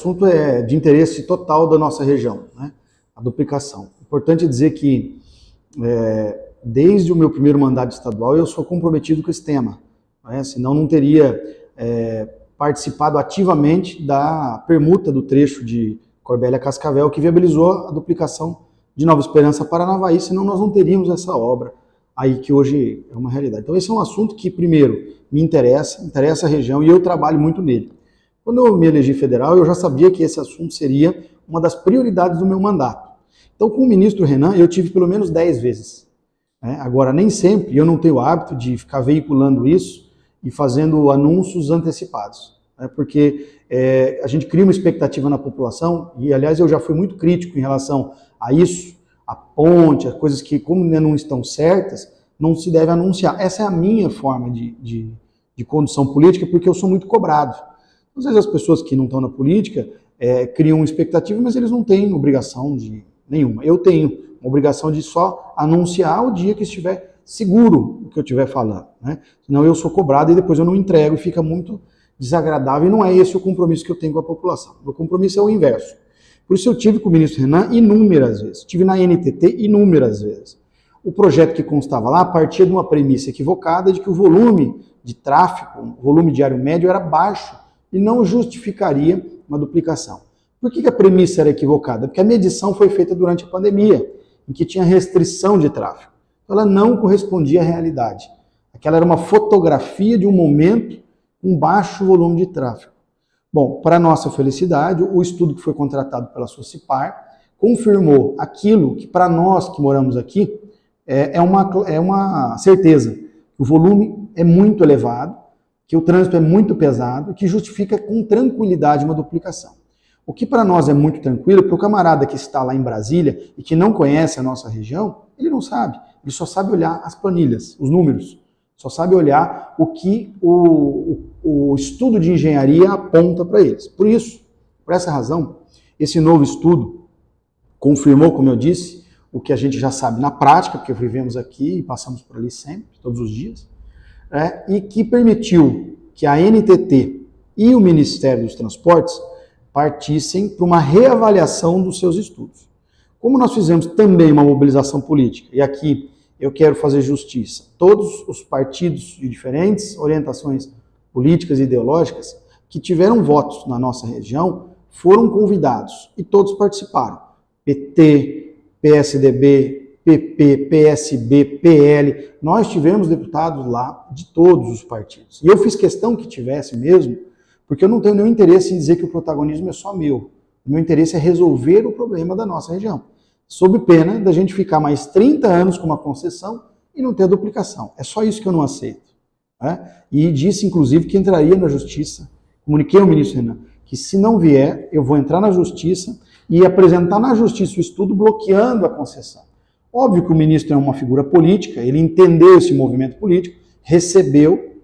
assunto é de interesse total da nossa região, né? A duplicação. Importante dizer que, desde o meu primeiro mandato estadual, eu sou comprometido com esse tema, né? Senão não teria participado ativamente da permuta do trecho de Corbélia a Cascavel, que viabilizou a duplicação de Nova Esperança para Paranavaí, senão nós não teríamos essa obra aí que hoje é uma realidade. Então esse é um assunto que, primeiro, me interessa a região e eu trabalho muito nele. Quando eu me elegi federal, eu já sabia que esse assunto seria uma das prioridades do meu mandato. Então, com o ministro Renan, eu tive pelo menos 10 vezes. Né? Agora, nem sempre, eu não tenho o hábito de ficar veiculando isso e fazendo anúncios antecipados. Né? Porque a gente cria uma expectativa na população, e aliás eu já fui muito crítico em relação a isso, a ponte, as coisas que, como ainda não estão certas, não se deve anunciar. Essa é a minha forma de condução política, porque eu sou muito cobrado. Às vezes as pessoas que não estão na política criam expectativa, mas eles não têm obrigação nenhuma. Eu tenho uma obrigação de só anunciar o dia que estiver seguro o que eu estiver falando, né? Senão eu sou cobrado e depois eu não entrego e fica muito desagradável, e não é esse o compromisso que eu tenho com a população. O meu compromisso é o inverso. Por isso eu tive com o ministro Renan inúmeras vezes, tive na NTT inúmeras vezes. O projeto que constava lá partia de uma premissa equivocada de que o volume de tráfego, o volume diário médio era baixo e não justificaria uma duplicação. Por que a premissa era equivocada? Porque a medição foi feita durante a pandemia, em que tinha restrição de tráfego. Ela não correspondia à realidade. Aquela era uma fotografia de um momento com baixo volume de tráfego. Bom, para nossa felicidade, o estudo que foi contratado pela Socipar confirmou aquilo que para nós que moramos aqui é uma certeza. O volume é muito elevado, que o trânsito é muito pesado e que justifica com tranquilidade uma duplicação. O que para nós é muito tranquilo, para o camarada que está lá em Brasília e que não conhece a nossa região, ele não sabe. Ele só sabe olhar as planilhas, os números. Só sabe olhar o que o estudo de engenharia aponta para eles. Por isso, por essa razão, esse novo estudo confirmou, como eu disse, o que a gente já sabe na prática, porque vivemos aqui e passamos por ali sempre, todos os dias, e que permitiu que a NTT e o Ministério dos Transportes partissem para uma reavaliação dos seus estudos. Como nós fizemos também uma mobilização política, e aqui eu quero fazer justiça, todos os partidos de diferentes orientações políticas e ideológicas que tiveram votos na nossa região foram convidados e todos participaram. PT, PSDB, PP, PSB, PL, nós tivemos deputados lá de todos os partidos. E eu fiz questão que tivesse mesmo, porque eu não tenho nenhum interesse em dizer que o protagonismo é só meu. O meu interesse é resolver o problema da nossa região, sob pena da gente ficar mais 30 anos com uma concessão e não ter duplicação. É só isso que eu não aceito. Né? E disse, inclusive, que entraria na justiça. Comuniquei ao ministro Renan que, se não vier, eu vou entrar na justiça e apresentar na justiça o estudo bloqueando a concessão. Óbvio que o ministro é uma figura política, ele entendeu esse movimento político, recebeu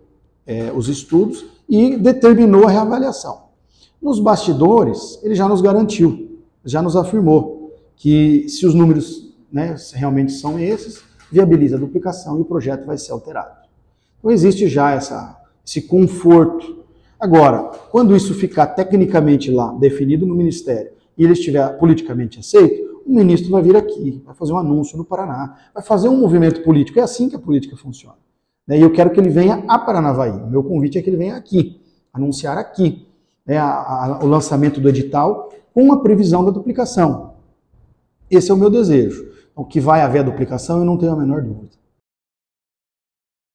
os estudos e determinou a reavaliação. Nos bastidores, ele já nos garantiu, já nos afirmou que, se os números realmente são esses, viabiliza a duplicação e o projeto vai ser alterado. Então existe já esse conforto. Agora, quando isso ficar tecnicamente lá, definido no Ministério, e ele estiver politicamente aceito, o ministro vai vir aqui, vai fazer um anúncio no Paraná, vai fazer um movimento político. É assim que a política funciona. E eu quero que ele venha a Paranavaí. O meu convite é que ele venha aqui, anunciar aqui o lançamento do edital com a previsão da duplicação. Esse é o meu desejo. O que vai haver a duplicação, eu não tenho a menor dúvida.